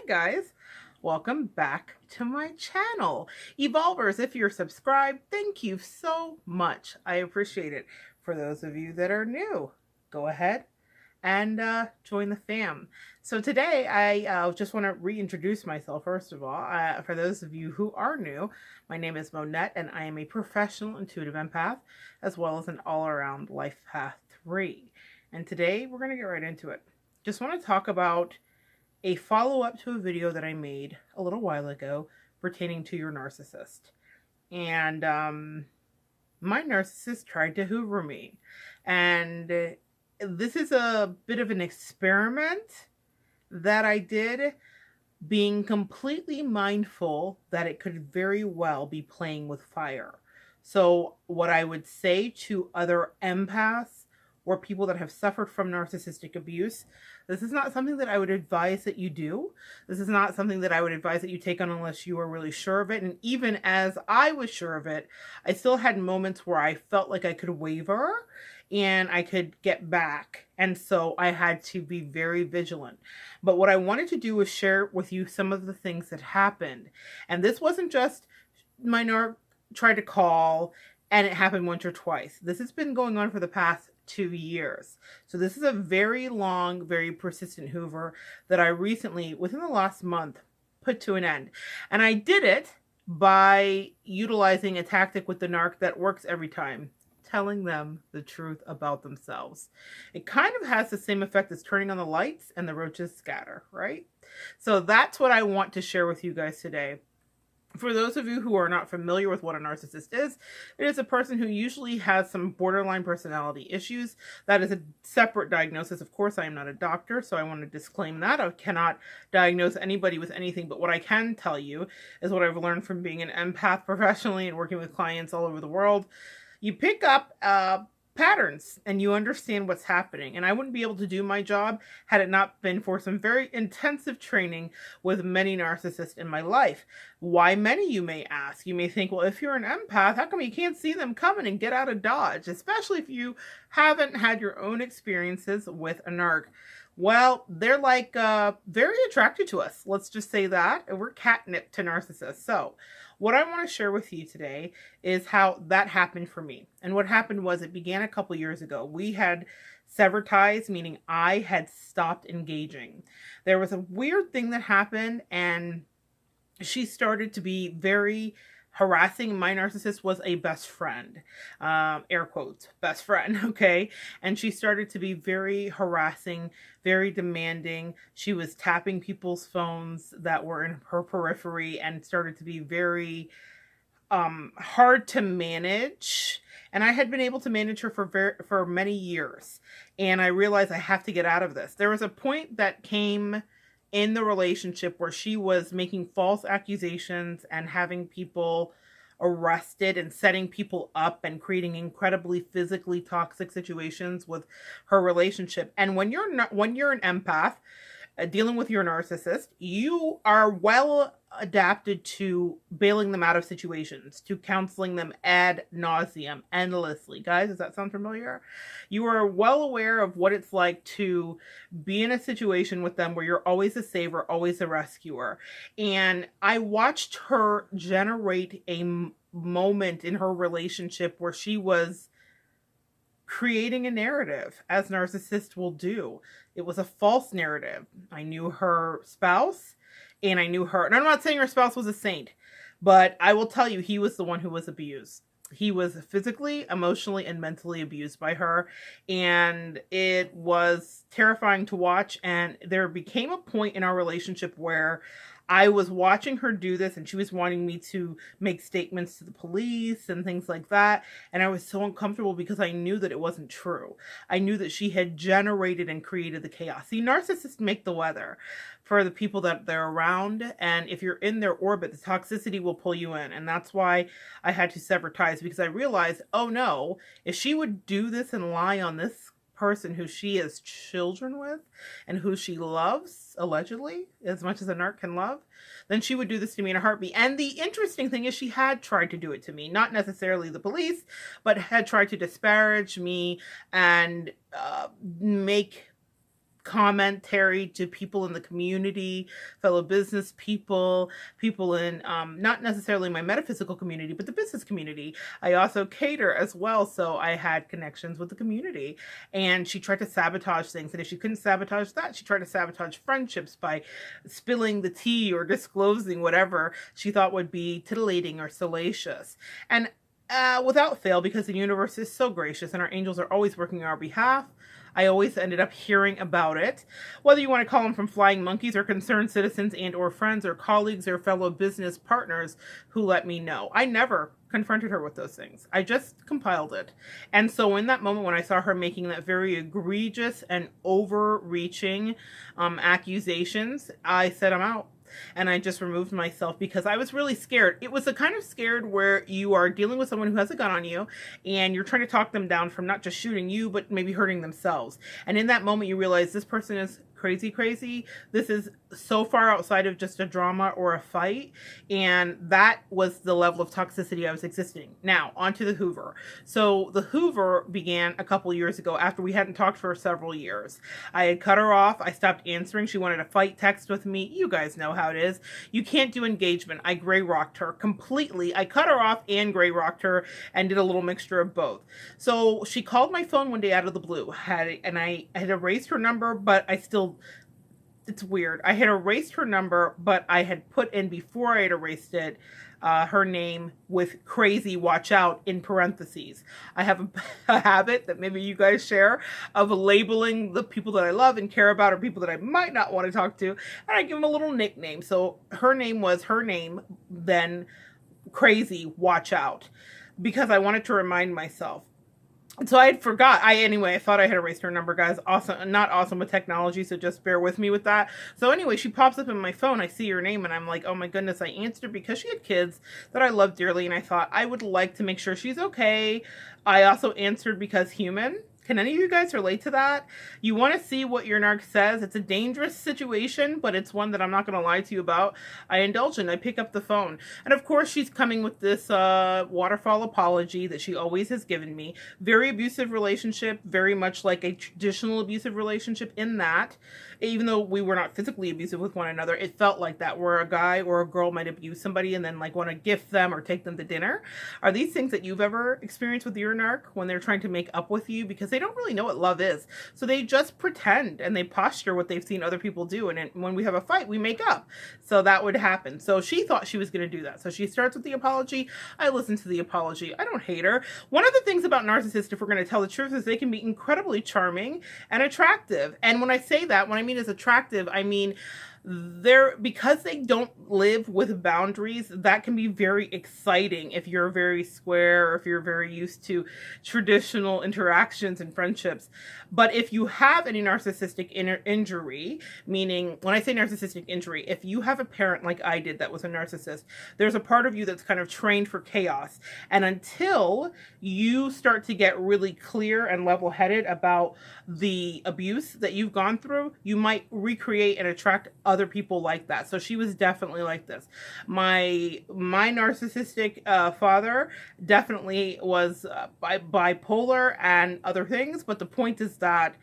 guys, welcome back to my channel. Evolvers, if you're subscribed, thank you so much. I appreciate it. For those of you that are new, go ahead and join the fam. So today I just want to reintroduce myself first of all. For those of you who are new, my name is Monette and I am a professional intuitive empath as well as an all-around life path 3. And today we're going to get right into it. Just want to talk about a follow-up to a video that I made a little while ago pertaining to your narcissist. And my narcissist tried to Hoover me. And this is a bit of an experiment that I did, being completely mindful that it could very well be playing with fire. So what I would say to other empaths or people that have suffered from narcissistic abuse, this is not something that I would advise that you do. This is not something that I would advise that you take on unless you are really sure of it. And even as I was sure of it, I still had moments where I felt like I could waver and I could get back. And so I had to be very vigilant. But what I wanted to do was share with you some of the things that happened. And this wasn't just my narc tried to call and it happened once or twice. This has been going on for the past 2 years. So this is a very long, very persistent Hoover that I recently, within the last month, put to an end. And I did it by utilizing a tactic with the narc that works every time, telling them the truth about themselves. It kind of has the same effect as turning on the lights and the roaches scatter, right? So that's what I want to share with you guys today. For those of you who are not familiar with what a narcissist is, it is a person who usually has some borderline personality issues. That is a separate diagnosis. Of course, I am not a doctor, so I want to disclaim that. I cannot diagnose anybody with anything, but what I can tell you is what I've learned from being an empath professionally and working with clients all over the world. You pick up patterns and you understand what's happening. And I wouldn't be able to do my job had it not been for some very intensive training with many narcissists in my life. Why many, you may ask? You may think, well, if you're an empath, how come you can't see them coming and get out of Dodge? Especially if you haven't had your own experiences with a narc. Well, they're like very attracted to us. Let's just say that. We're catnip to narcissists. So what I want to share with you today is how that happened for me. And what happened was it began a couple years ago. We had severed ties, meaning I had stopped engaging. There was a weird thing that happened and she started to be very harassing. My narcissist was a best friend, air quotes, best friend, okay? And she started to be very harassing, very demanding. She was tapping people's phones that were in her periphery and started to be very hard to manage. And I had been able to manage her for many years. And I realized I have to get out of this. There was a point that came in the relationship where she was making false accusations and having people arrested and setting people up and creating incredibly physically toxic situations with her relationship. And when you're an empath dealing with your narcissist, you are well adapted to bailing them out of situations, to counseling them ad nauseum, endlessly. Guys, does that sound familiar? You are well aware of what it's like to be in a situation with them where you're always a saver, always a rescuer. And I watched her generate a moment in her relationship where she was creating a narrative, as narcissists will do. It was a false narrative. I knew her spouse and I knew her, and I'm not saying her spouse was a saint, but I will tell you, he was the one who was abused. He was physically, emotionally, and mentally abused by her, and it was terrifying to watch. And there became a point in our relationship where I was watching her do this and she was wanting me to make statements to the police and things like that. And I was so uncomfortable because I knew that it wasn't true. I knew that she had generated and created the chaos. See, narcissists make the weather for the people that they're around. And if you're in their orbit, the toxicity will pull you in. And that's why I had to sever ties, because I realized, oh no, if she would do this and lie on this person who she has children with and who she loves, allegedly, as much as a narc can love, then she would do this to me in a heartbeat. And the interesting thing is she had tried to do it to me, not necessarily the police, but had tried to disparage me and make commentary to people in the community, fellow business people, people in not necessarily my metaphysical community, but the business community. I also cater as well, so I had connections with the community. And she tried to sabotage things. And if she couldn't sabotage that, she tried to sabotage friendships by spilling the tea or disclosing whatever she thought would be titillating or salacious. And without fail, because the universe is so gracious and our angels are always working on our behalf, I always ended up hearing about it. Whether you want to call them from flying monkeys or concerned citizens and or friends or colleagues or fellow business partners who let me know. I never confronted her with those things. I just compiled it. And so in that moment when I saw her making that very egregious and overreaching accusations, I said, I'm out. And I just removed myself because I was really scared. It was the kind of scared where you are dealing with someone who has a gun on you and you're trying to talk them down from not just shooting you, but maybe hurting themselves. And in that moment, you realize this person is crazy. This is so far outside of just a drama or a fight. And that was the level of toxicity I was existing. Now, onto the Hoover. So the Hoover began a couple years ago after we hadn't talked for several years. I had cut her off. I stopped answering. She wanted to fight text with me. You guys know how it is. You can't do engagement. I gray rocked her completely. I cut her off and gray rocked her and did a little mixture of both. So she called my phone one day out of the blue. And I had erased her number, but I still, it's weird. I had erased her number, but I had put in, before I had erased it, her name with crazy watch out in parentheses. I have a habit that maybe you guys share of labeling the people that I love and care about or people that I might not want to talk to, and I give them a little nickname. So her name was her name, then crazy watch out, because I wanted to remind myself. So I had forgot. I thought I had erased her number, guys. Awesome, not awesome with technology, so just bear with me with that. So anyway, she pops up in my phone. I see her name, and I'm like, oh my goodness. I answered because she had kids that I love dearly, and I thought I would like to make sure she's okay. I also answered because human. Can any of you guys relate to that? You want to see what your narc says. It's a dangerous situation, but it's one that I'm not going to lie to you about. I indulge in. I pick up the phone. And of course, she's coming with this waterfall apology that she always has given me. Very abusive relationship, very much like a traditional abusive relationship in that. Even though we were not physically abusive with one another, it felt like that, where a guy or a girl might abuse somebody and then like want to gift them or take them to dinner. Are these things that you've ever experienced with your narc when they're trying to make up with you? Because they don't really know what love is. So they just pretend and they posture what they've seen other people do. And when we have a fight, we make up. So that would happen. So she thought she was going to do that. So she starts with the apology. I listen to the apology. I don't hate her. One of the things about narcissists, if we're going to tell the truth, is they can be incredibly charming and attractive. And when I say that, when I mean as attractive, I mean because they don't live with boundaries, that can be very exciting if you're very square or if you're very used to traditional interactions and friendships. But if you have any narcissistic injury, meaning when I say narcissistic injury, if you have a parent like I did that was a narcissist, there's a part of you that's kind of trained for chaos. And until you start to get really clear and level-headed about the abuse that you've gone through, you might recreate and attract other people like that. So she was definitely like this. My narcissistic father definitely was bipolar and other things, but the point is that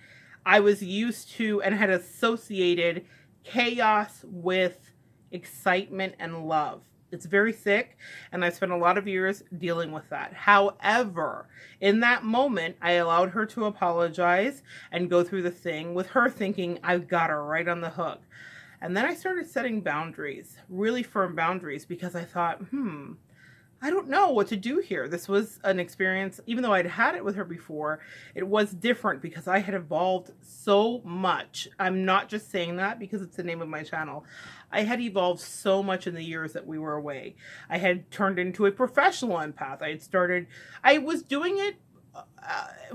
I was used to and had associated chaos with excitement and love. It's very sick, and I spent a lot of years dealing with that. However, in that moment, I allowed her to apologize and go through the thing with her thinking, I've got her right on the hook. And then I started setting boundaries, really firm boundaries, because I thought, I don't know what to do here. This was an experience, even though I'd had it with her before, it was different because I had evolved so much. I'm not just saying that because it's the name of my channel. I had evolved so much in the years that we were away. I had turned into a professional empath. I was doing it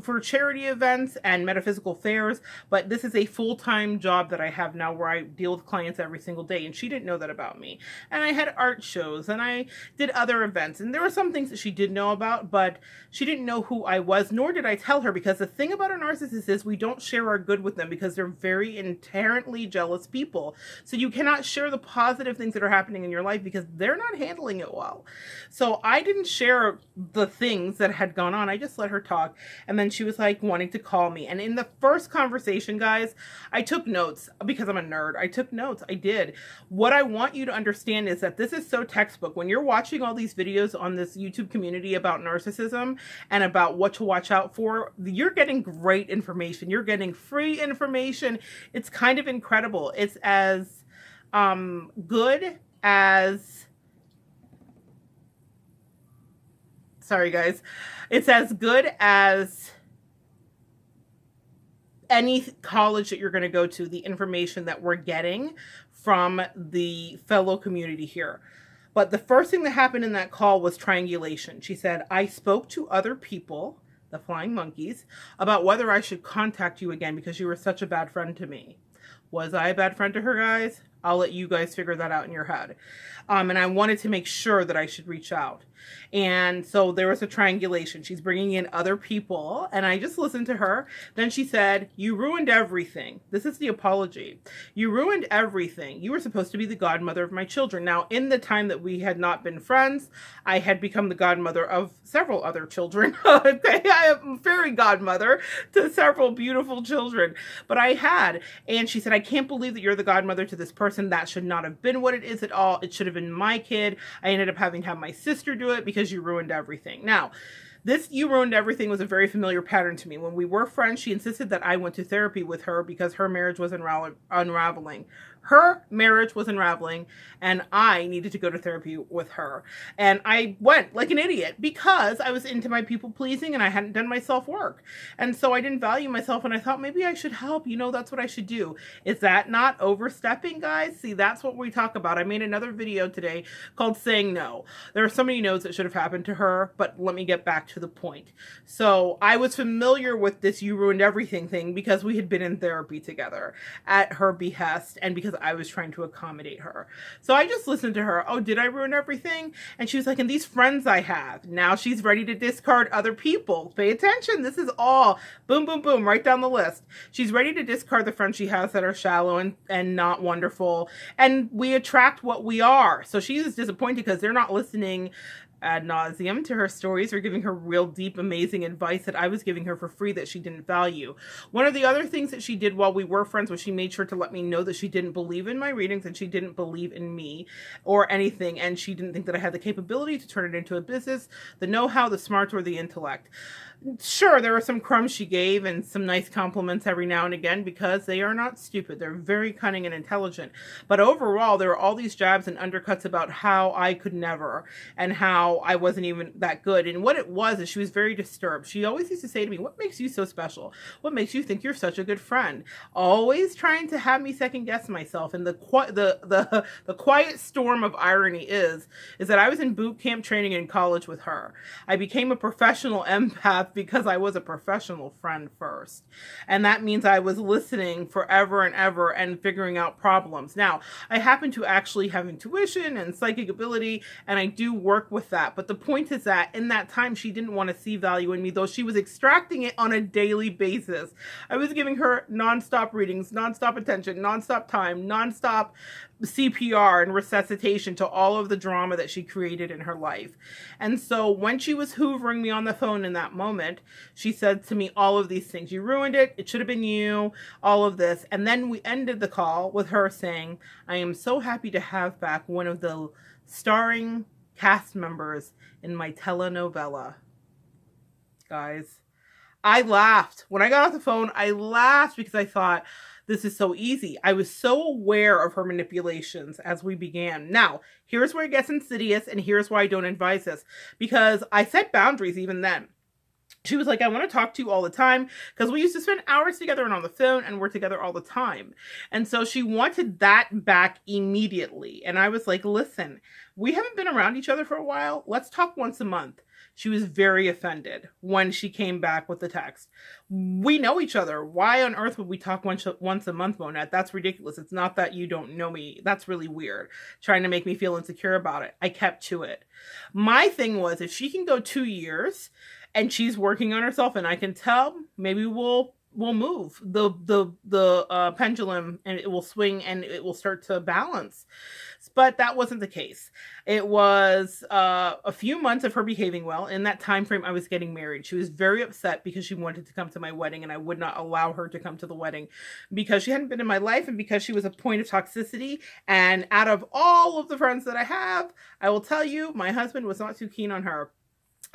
for charity events and metaphysical fairs, but this is a full-time job that I have now where I deal with clients every single day, and she didn't know that about me. And I had art shows and I did other events, and there were some things that she did know about, but she didn't know who I was, nor did I tell her, because the thing about a narcissist is we don't share our good with them because they're very inherently jealous people. So you cannot share the positive things that are happening in your life because they're not handling it well. So I didn't share the things that had gone on. I just let her talk. And then she was like wanting to call me. And in the first conversation, guys, I took notes because I'm a nerd. I took notes. I did. What I want you to understand is that this is so textbook. When you're watching all these videos on this YouTube community about narcissism and about what to watch out for, you're getting great information. You're getting free information. It's kind of incredible. It's as good as, sorry guys, it's as good as any college that you're going to go to, the information that we're getting from the fellow community here. But the first thing that happened in that call was triangulation. She said, I spoke to other people, the flying monkeys, about whether I should contact you again because you were such a bad friend to me. Was I a bad friend to her, guys? I'll let you guys figure that out in your head. And I wanted to make sure that I should reach out. And so there was a triangulation. She's bringing in other people, and I just listened to her. Then she said, you ruined everything. This is the apology. You ruined everything. You were supposed to be the godmother of my children. Now, in the time that we had not been friends, I had become the godmother of several other children. Okay, I am fairy godmother to several beautiful children. But I had, and she said, I can't believe that you're the godmother to this person. That should not have been what it is at all. It should have been my kid. I ended up having to have my sister do it because you ruined everything. Now, this you ruined everything was a very familiar pattern to me. When we were friends, she insisted that I went to therapy with her because her marriage was unraveling. Her marriage was unraveling, and I needed to go to therapy with her. And I went like an idiot because I was into my people pleasing and I hadn't done my self-work. And so I didn't value myself, and I thought maybe I should help. You know, that's what I should do. Is that not overstepping, guys? See, that's what we talk about. I made another video today called Saying No. There are so many no's that should have happened to her, but let me get back to the point. So I was familiar with this you ruined everything thing because we had been in therapy together at her behest and because I was trying to accommodate her. So I just listened to her. Oh, did I ruin everything? And she was like, and these friends I have. Now she's ready to discard other people. Pay attention. This is all boom, boom, boom, right down the list. She's ready to discard the friends she has that are shallow and not wonderful. And we attract what we are. So she is disappointed because they're not listening ad nauseum to her stories or giving her real deep, amazing advice that I was giving her for free that she didn't value. One of the other things that she did while we were friends was she made sure to let me know that she didn't believe in my readings and she didn't believe in me or anything. And she didn't think that I had the capability to turn it into a business, the know-how, the smarts, or the intellect. Sure, there were some crumbs she gave and some nice compliments every now and again because they are not stupid. They're very cunning and intelligent. But overall, there were all these jabs and undercuts about how I could never and how I wasn't even that good. And what it was is she was very disturbed. She always used to say to me, what makes you so special? What makes you think you're such a good friend? Always trying to have me second guess myself. And the quiet storm of irony is that I was in boot camp training in college with her. I became a professional empath because I was a professional friend first. And that means I was listening forever and ever and figuring out problems. Now, I happen to actually have intuition and psychic ability, and I do work with that. But the point is that in that time, she didn't want to see value in me, though she was extracting it on a daily basis. I was giving her nonstop readings, nonstop attention, nonstop time, nonstop CPR and resuscitation to all of the drama that she created in her life. And so when she was hoovering me on the phone in that moment, she said to me all of these things. You ruined it. It should have been you. All of this. And then we ended the call with her saying, I am so happy to have back one of the starring cast members in my telenovela. Guys, I laughed. When I got off the phone, I laughed because I thought, this is so easy. I was so aware of her manipulations as we began. Now, here's where it gets insidious, and here's why I don't advise this. Because I set boundaries even then. She was like, I want to talk to you all the time because we used to spend hours together and on the phone and we're together all the time. And so she wanted that back immediately. And I was like, listen, we haven't been around each other for a while. Let's talk once a month. She was very offended when she came back with the text. We know each other. Why on earth would we talk once a month, Monette? That's ridiculous. It's not that you don't know me. That's really weird. Trying to make me feel insecure about it. I kept to it. My thing was, if she can go 2 years and she's working on herself and I can tell, maybe we'll will move the pendulum, and it will swing and it will start to balance. But that wasn't the case. It was a few months of her behaving well. In that time frame, I was getting married. She was very upset because she wanted to come to my wedding, and I would not allow her to come to the wedding because she hadn't been in my life and because she was a point of toxicity. And out of all of the friends that I have, I will tell you, my husband was not too keen on her.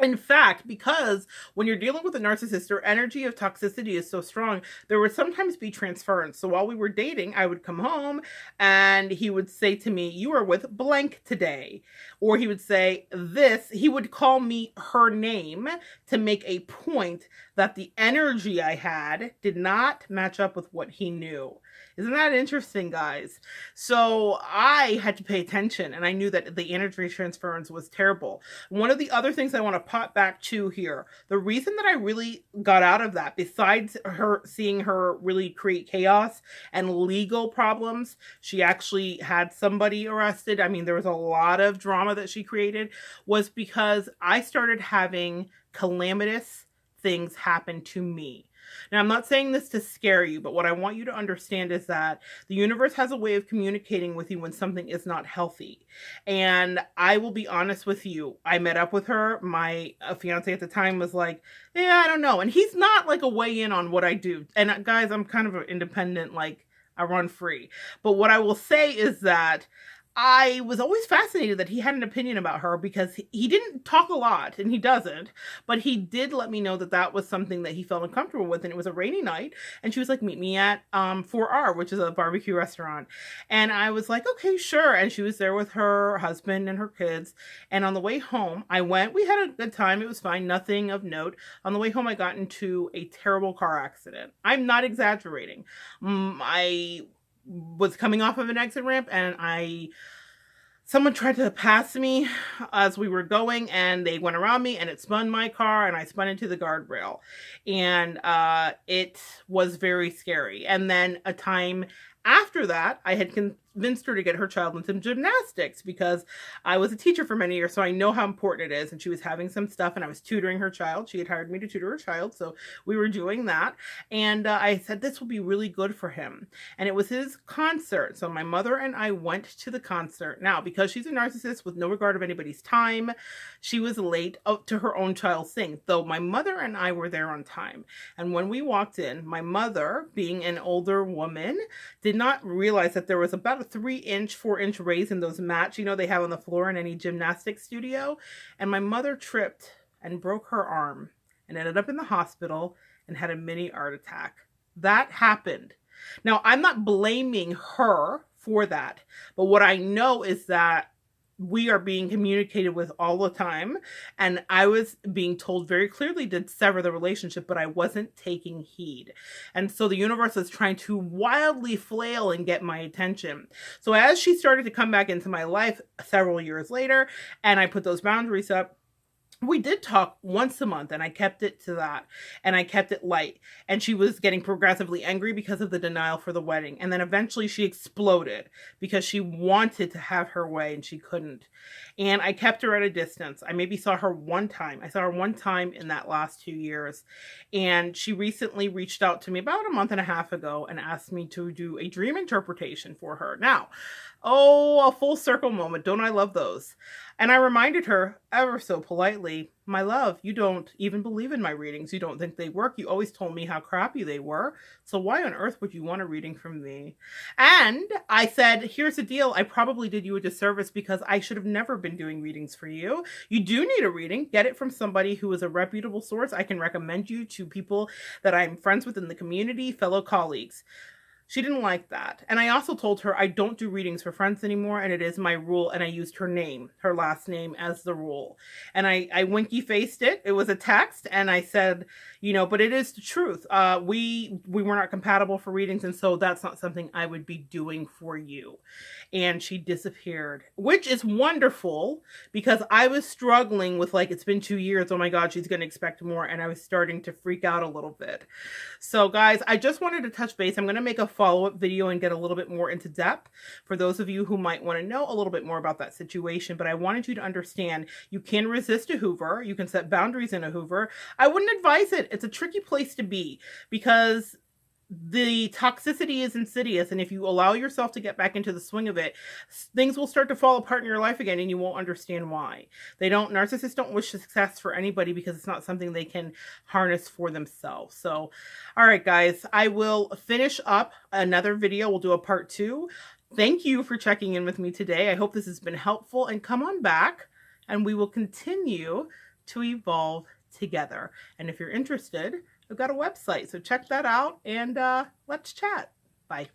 In fact, because when you're dealing with a narcissist, their energy of toxicity is so strong, there would sometimes be transference. So while we were dating, I would come home and he would say to me, "You are with blank today." Or he would say this, he would call me her name to make a point that the energy I had did not match up with what he knew. Isn't that interesting, guys? So I had to pay attention, and I knew that the energy transference was terrible. One of the other things I want to pop back to here, the reason that I really got out of that, besides her seeing her really create chaos and legal problems, she actually had somebody arrested. I mean, there was a lot of drama that she created, was because I started having calamitous things happen to me. Now, I'm not saying this to scare you, but what I want you to understand is that the universe has a way of communicating with you when something is not healthy. And I will be honest with you. I met up with her. My fiance at the time was like, "Yeah, I don't know." And he's not like a weigh in on what I do. And guys, I'm kind of an independent, like I run free. But what I will say is that I was always fascinated that he had an opinion about her because he didn't talk a lot, and he doesn't, but he did let me know that that was something that he felt uncomfortable with. And it was a rainy night, and she was like, "Meet me at 4R, which is a barbecue restaurant." And I was like, "Okay, sure." And she was there with her husband and her kids. And on the way home, we had a good time. It was fine. Nothing of note. On the way home, I got into a terrible car accident. I'm not exaggerating. I was coming off of an exit ramp, and someone tried to pass me as we were going, and they went around me, and it spun my car, and I spun into the guardrail. And it was very scary. And then a time after that, I had convinced her to get her child into gymnastics because I was a teacher for many years, so I know how important it is. And she was having some stuff, and I was tutoring her child. She had hired me to tutor her child, so we were doing that. And I said, this will be really good for him. And it was his concert. So my mother and I went to the concert. Now, because she's a narcissist with no regard of anybody's time, she was late to her own child's thing, though my mother and I were there on time. And when we walked in, my mother, being an older woman, did not realize that there was about a 3-inch, 4-inch raise in those mats, they have on the floor in any gymnastics studio. And my mother tripped and broke her arm and ended up in the hospital and had a mini heart attack. That happened. Now, I'm not blaming her for that, but what I know is that we are being communicated with all the time, and I was being told very clearly to sever the relationship, but I wasn't taking heed. And so the universe is trying to wildly flail and get my attention. So as she started to come back into my life several years later, and I put those boundaries up, we did talk once a month, and I kept it to that, and I kept it light. And she was getting progressively angry because of the denial for the wedding. And then eventually she exploded because she wanted to have her way and she couldn't. And I kept her at a distance. I maybe saw her one time. I saw her one time in that last 2 years. And she recently reached out to me about a month and a half ago and asked me to do a dream interpretation for her. Now, a full circle moment. Don't I love those? And I reminded her ever so politely, "My love, you don't even believe in my readings. You don't think they work. You always told me how crappy they were. So why on earth would you want a reading from me?" And I said, "Here's the deal. I probably did you a disservice because I should have never been doing readings for you. You do need a reading. Get it from somebody who is a reputable source. I can recommend you to people that I'm friends with in the community, fellow colleagues." She didn't like that. And I also told her I don't do readings for friends anymore, and it is my rule, and I used her name, her last name, as the rule. And I winky faced it. It was a text, and I said, but it is the truth. We were not compatible for readings, and so that's not something I would be doing for you. And she disappeared, which is wonderful because I was struggling with it's been 2 years. Oh my God, she's going to expect more. And I was starting to freak out a little bit. So guys, I just wanted to touch base. I'm going to make a follow-up video and get a little bit more into depth for those of you who might want to know a little bit more about that situation. But I wanted you to understand you can resist a Hoover. You can set boundaries in a Hoover. I wouldn't advise it. It's a tricky place to be because the toxicity is insidious, and if you allow yourself to get back into the swing of it, things will start to fall apart in your life again, and you won't understand why. Narcissists don't wish success for anybody because it's not something they can harness for themselves. So, all right, guys, I will finish up another video. We'll do a part 2. Thank you for checking in with me today. I hope this has been helpful, and come on back and we will continue to evolve together. And if you're interested, I've got a website, so check that out, and let's chat. Bye.